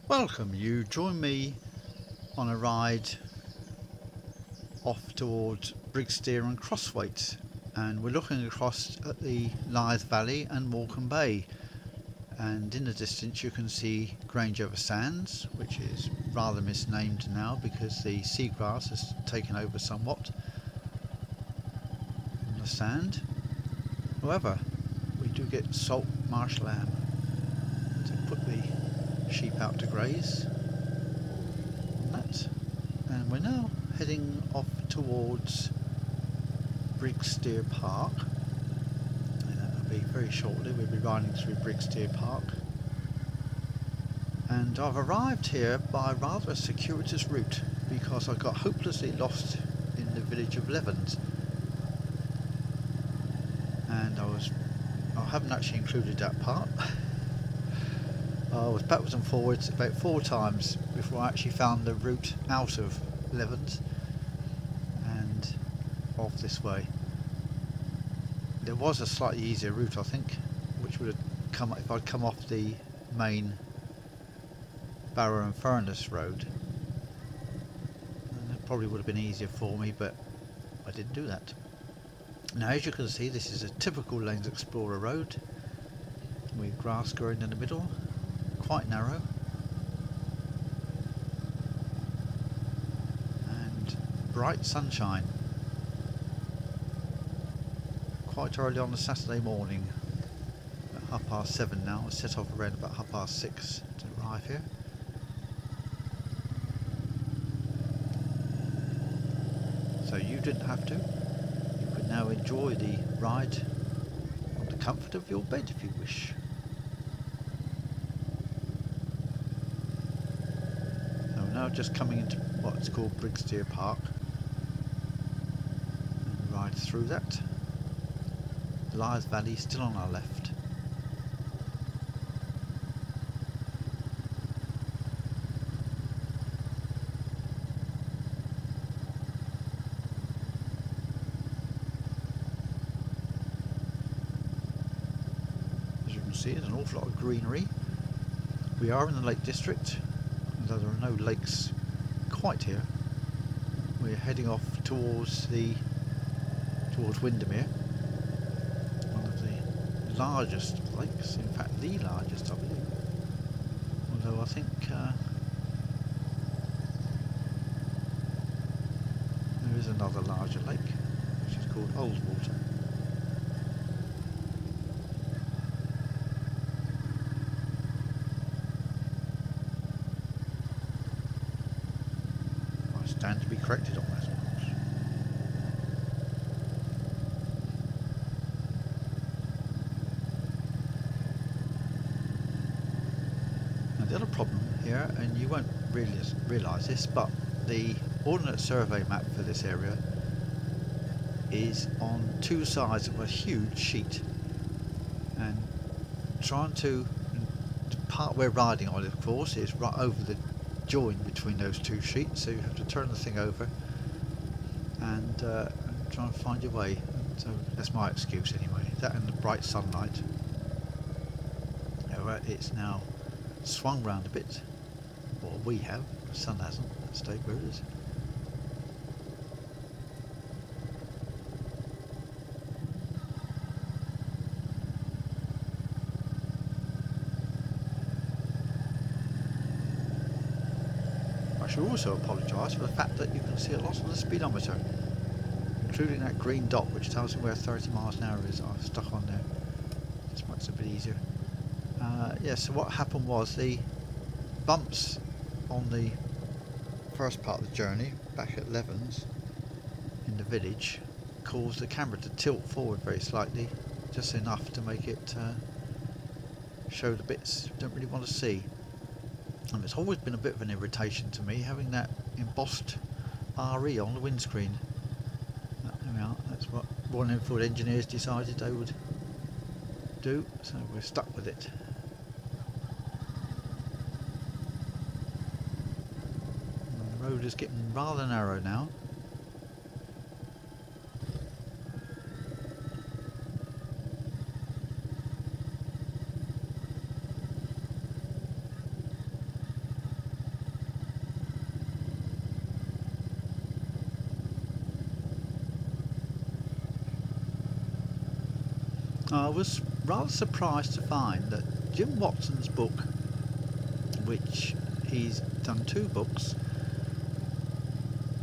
Welcome, you join me on a ride off towards Brigsteer and Crosthwaite, and we're looking across at the Lyth Valley and Morecambe Bay, and in the distance you can see Grange over Sands, which is rather misnamed now because the seagrass has taken over somewhat on the sand. However, we do get salt marsh lamb to put the sheep out to graze on that. And we're now heading off towards Brigsteer Park, and that'll be very shortly. We'll be riding through Brigsteer Park, and I've arrived here by rather a circuitous route because I got hopelessly lost in the village of Levens, and I haven't actually included that part. I was backwards and forwards about 4 times before I actually found the route out of Levens and off this way. There was a slightly easier route, I think, which would have come if I'd come off the main Barrow and Furness road, and it probably would have been easier for me, but I didn't do that. Now, as you can see, this is a typical Lanes Explorer road with grass growing in the middle, quite narrow, and bright sunshine quite early on a Saturday morning, about 7:30 now. I set off around about 6:30 to arrive here. So you didn't have to. You could now enjoy the ride on the comfort of your bed if you wish. So we're now just coming into what's called Brigsteer Park, and ride through that. The Lyth Valley still on our left. As you can see, there's an awful lot of greenery. We are in the Lake District, although there are no lakes quite here. We're heading off towards Windermere, one of the largest lakes, in fact the largest I believe, although I think there is another larger lake which is called Ullswater. I stand to be corrected on that, of course. The other problem here, and you won't really realise this, but the Ordnance Survey map for this area is on 2 sides of a huge sheet, and trying to, the part we're riding on, of course, is right over the join between those 2 sheets, so you have to turn the thing over and try and find your way. So that's my excuse anyway, that and the bright sunlight. However, it's now swung round a bit, or we have, the sun hasn't, that state where it is. I should also apologise for the fact that you can see a lot on the speedometer, including that green dot which tells me where 30 miles an hour is. I've stuck on there, this makes it a bit easier. Yeah, so what happened was the bumps on the first part of the journey back at Levens in the village caused the camera to tilt forward very slightly, just enough to make it show the bits you don't really want to see. And it's always been a bit of an irritation to me having that embossed RE on the windscreen. There we are, that's what Royal Enfield engineers decided they would do, so we're stuck with it. The road is getting rather narrow now. I was rather surprised to find that Jim Watson's book, which he's done 2 books,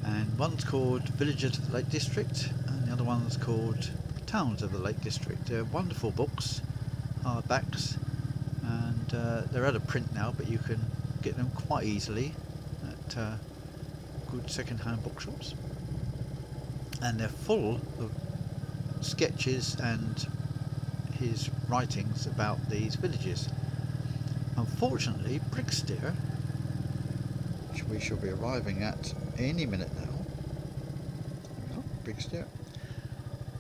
and one's called Villages of the Lake District and the other one's called Towns of the Lake District. They're wonderful books, hardbacks, and they're out of print now, but you can get them quite easily at good second-hand bookshops, and they're full of sketches and his writings about these villages. Unfortunately, Brigsteer, which we shall be arriving at any minute now. Brigsteer.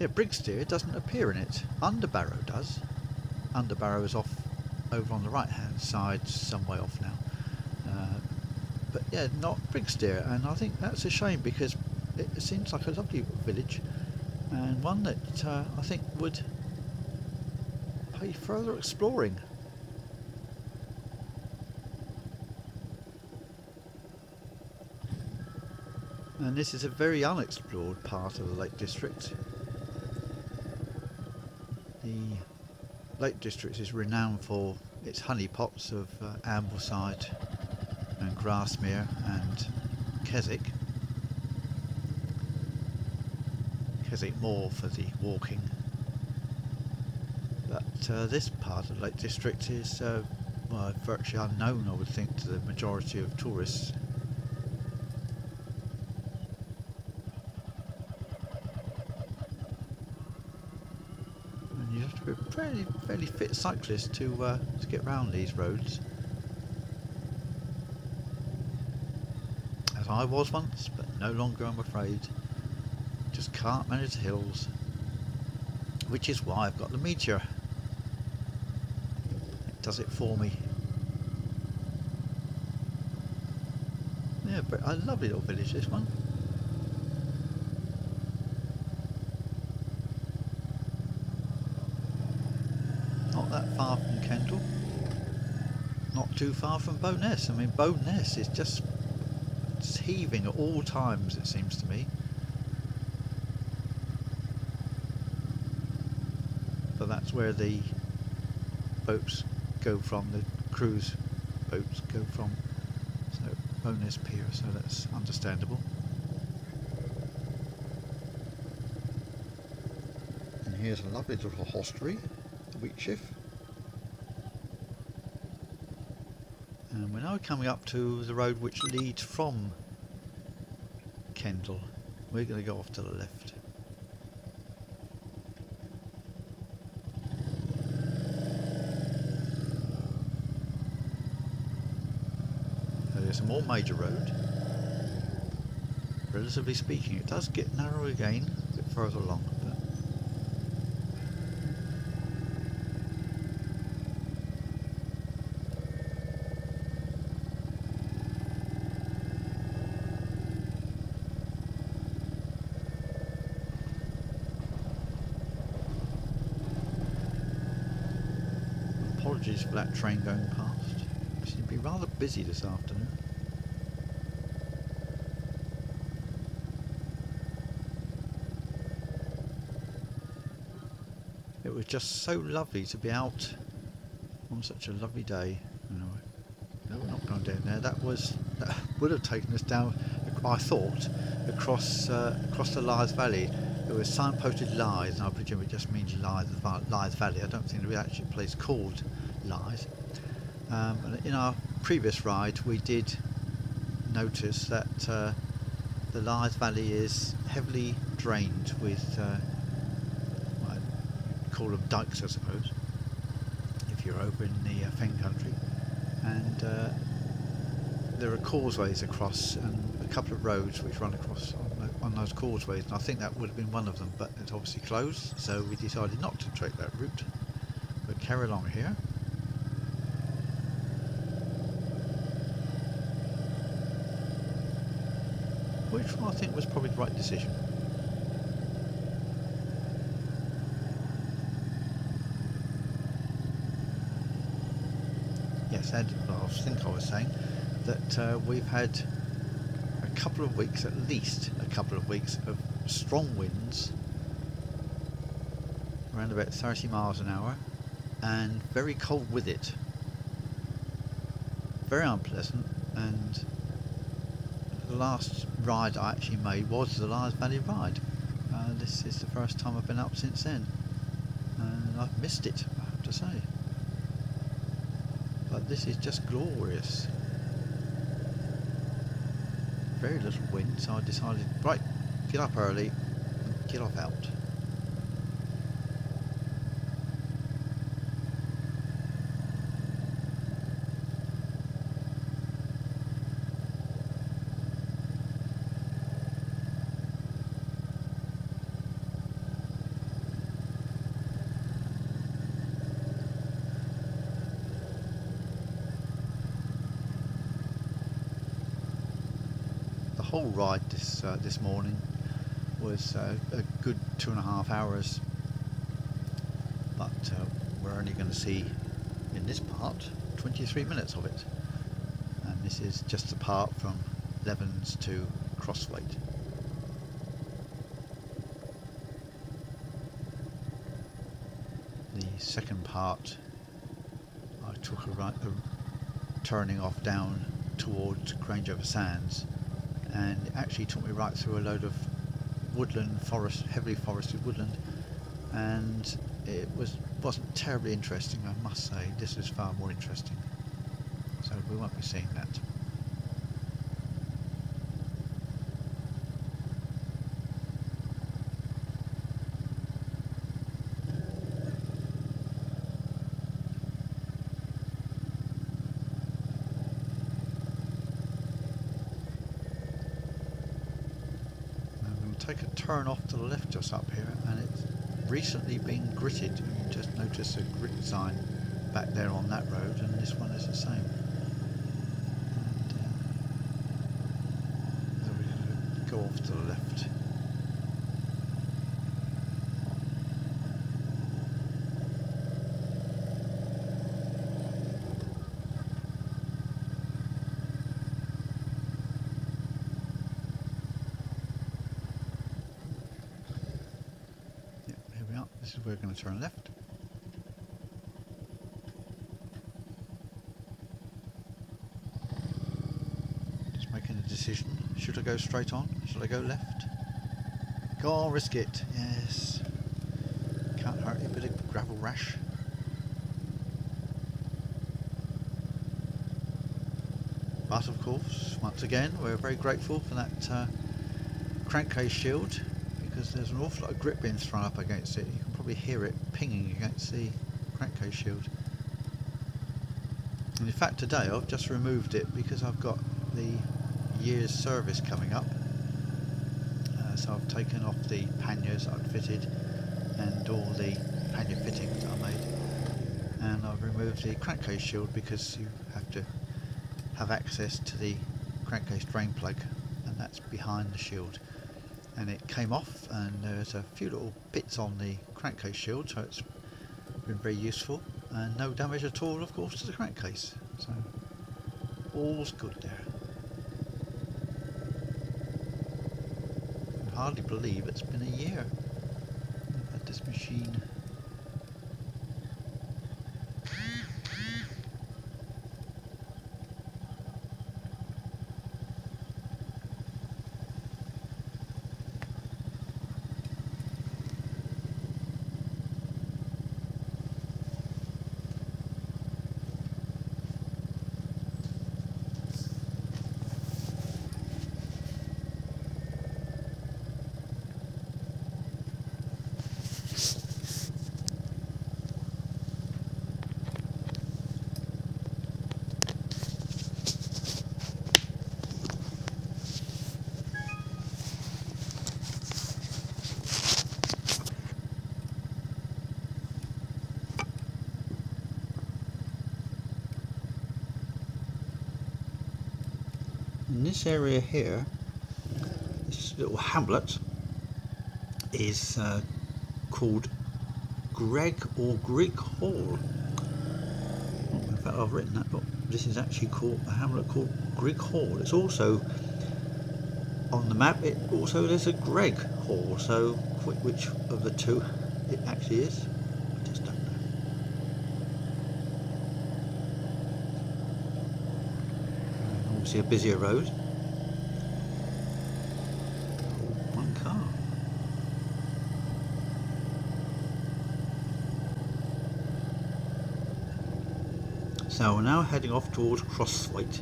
Yeah, Brigsteer doesn't appear in it. Underbarrow does. Underbarrow is off over on the right hand side, some way off now. But yeah, not Brigsteer, and I think that's a shame because it seems like a lovely village and one that I think would pay further exploring. And this is a very unexplored part of the Lake District. The Lake District is renowned for its honeypots of Ambleside and Grasmere and Keswick. Keswick Moor for the walking. But this part of the Lake District is well, virtually unknown, I would think, to the majority of tourists. And you have to be a fairly fit cyclist to get around these roads. As I was once, but no longer, I'm afraid. Just can't manage the hills, which is why I've got the Meteor. It does it for me. Yeah, but a lovely little village, this one. Not that far from Kendal. Not too far from Bowness. I mean, Bowness is just heaving at all times, it seems to me. But that's where the boats go from, the cruise boats go from. So Bowness Pier, so that's understandable. And here's a lovely little hostelry, the Wheatshift. And we're now coming up to the road which leads from Kendal. We're going to go off to the left. There's a more major road. Relatively speaking, it does get narrow again a bit further along. But apologies for that train going past. It seems to be rather busy this afternoon. It was just so lovely to be out on such a lovely day. No, we're not going down there. That would have taken us down, I thought, across the Lyth Valley. It was signposted Lyth, and I presume it just means Lyth Valley. I don't think there was actually a place called Lyth. And in our previous ride, we did notice that the Lyth Valley is heavily drained with call them dikes, I suppose, if you're over in the Fen country, and there are causeways across and a couple of roads which run across on those causeways, and I think that would have been one of them, but it's obviously closed, so we decided not to take that route. We'll carry along here. Which I think was probably the right decision. Yes, Ed, I think I was saying that we've had a couple of weeks, at least a couple of weeks, of strong winds around about 30 miles an hour, and very cold with it. Very unpleasant, and the last ride I actually made was the Lyth Valley ride. This is the first time I've been up since then, and I've missed it, I have to say. But this is just glorious. Very little wind, so I decided, right, get up early and get off out. The whole ride this morning was a good 2.5 hours, but we're only going to see in this part 23 minutes of it, and this is just the part from Levens to Crosthwaite. The second part I took a turning off down towards Grangeover Sands, and it actually took me right through a load of woodland, heavily forested woodland, and it wasn't terribly interesting, I must say. This is far more interesting, so we won't be seeing that. Take a turn off to the left just up here, and it's recently been gritted. You just notice a grit sign back there on that road, and this one is the same. And so we're going to go off to the left. This is where we're going to turn left. Just making a decision. Should I go straight on? Should I go left? Go on, risk it. Yes. Can't hurt you, a bit of gravel rash. But of course, once again, we're very grateful for that crankcase shield, because there's an awful lot of grit being thrown up against it. You can probably hear it pinging against the crankcase shield. And in fact today I've just removed it because I've got the year's service coming up. So I've taken off the panniers I'd fitted and all the pannier fittings I made, and I've removed the crankcase shield because you have to have access to the crankcase drain plug, and that's behind the shield. And it came off, and there's a few little bits on the crankcase shield, so it's been very useful, and no damage at all, of course, to the crankcase, so all's good there. I can hardly believe it's been a year I've had this machine. In this area here, this little hamlet is called Greg or Grig Hall. In fact, I've written that, but this is actually called a hamlet called Grig Hall. It's also on the map. There's a Greg Hall. So which of the two it actually is. I just don't know. Obviously a busier road. Oh, one car. So we're now heading off towards Crosthwaite.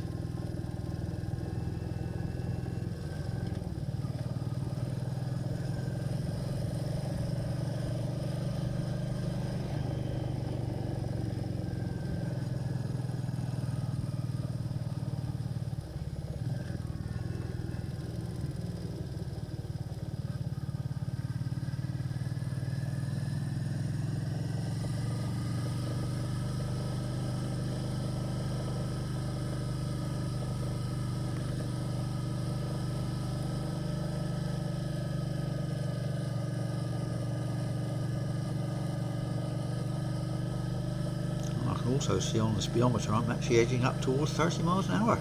I can also see on the speedometer I'm actually edging up towards 30 miles an hour.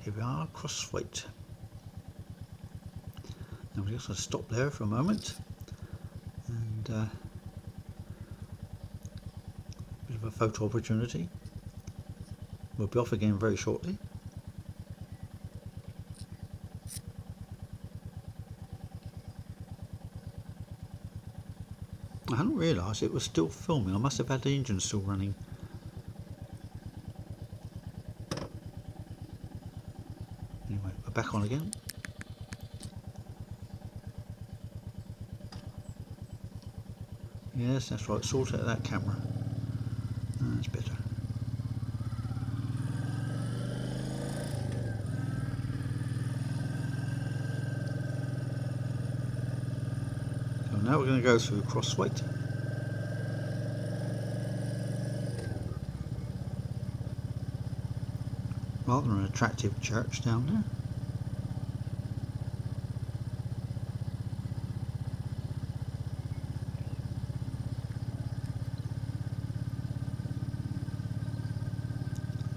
Here we are, Crosthwaite. Now we're just going to stop there for a moment and a bit of a photo opportunity. We'll be off again very shortly. I hadn't realised it was still filming. I must have had the engine still running. Anyway, we're back on again. Yes, that's right, sort out that camera. That's better. So now we're going to go through Crosthwaite. Rather an attractive church down there.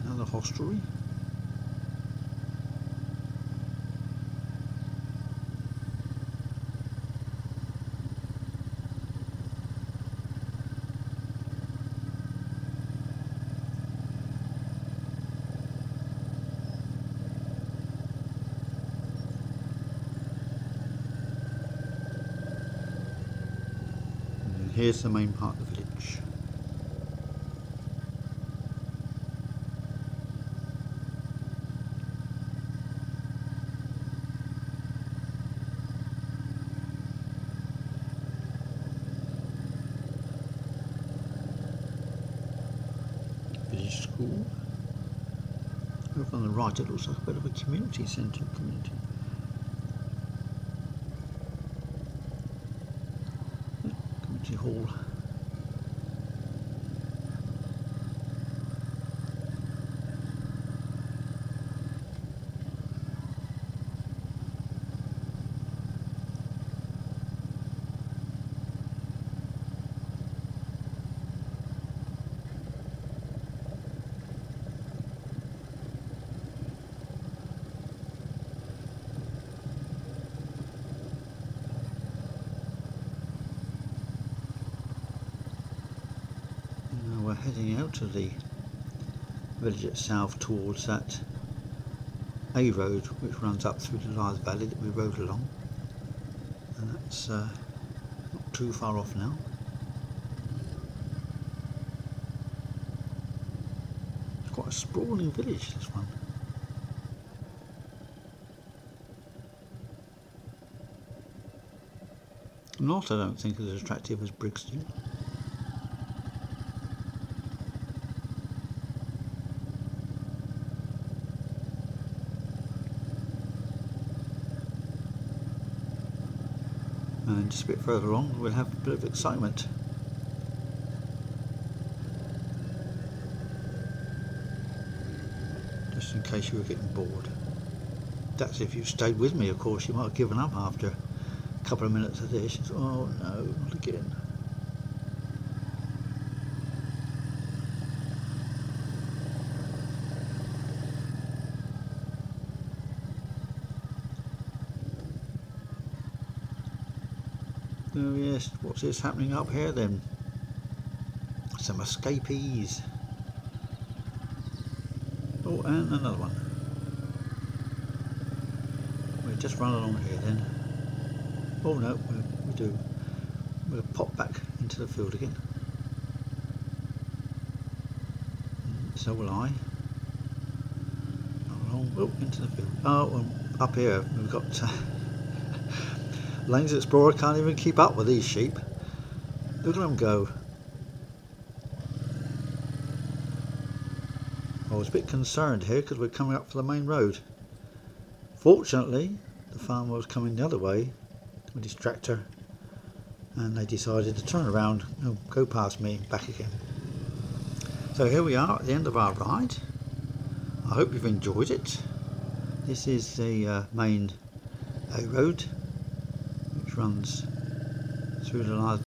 Another hostelry. And here's the main part of the village. Village school. Over on the right it looks like a bit of a community centre. Community hall. We're heading out of the village itself towards that A road which runs up through the Lyth Valley that we rode along, and that's not too far off now. It's quite a sprawling village, this one. Not, I don't think, as attractive as Brigsteer. And just a bit further on we'll have a bit of excitement. Just in case you were getting bored. That's if you stayed with me, of course. You might have given up after a couple of minutes of this. Oh no, not again. Oh yes, what's this happening up here then? Some escapees. Oh, and another one. We'll just run along here then. Oh no, we do. We'll pop back into the field again. So will I. Along, oh, into the field. Oh, up here we've got Lane's Explorer can't even keep up with these sheep. Look at them go. I was a bit concerned here because we're coming up for the main road. Fortunately, the farmer was coming the other way with his tractor, and they decided to turn around and go past me and back again. So here we are at the end of our ride. I hope you've enjoyed it. This is the main A road which runs through the Lyth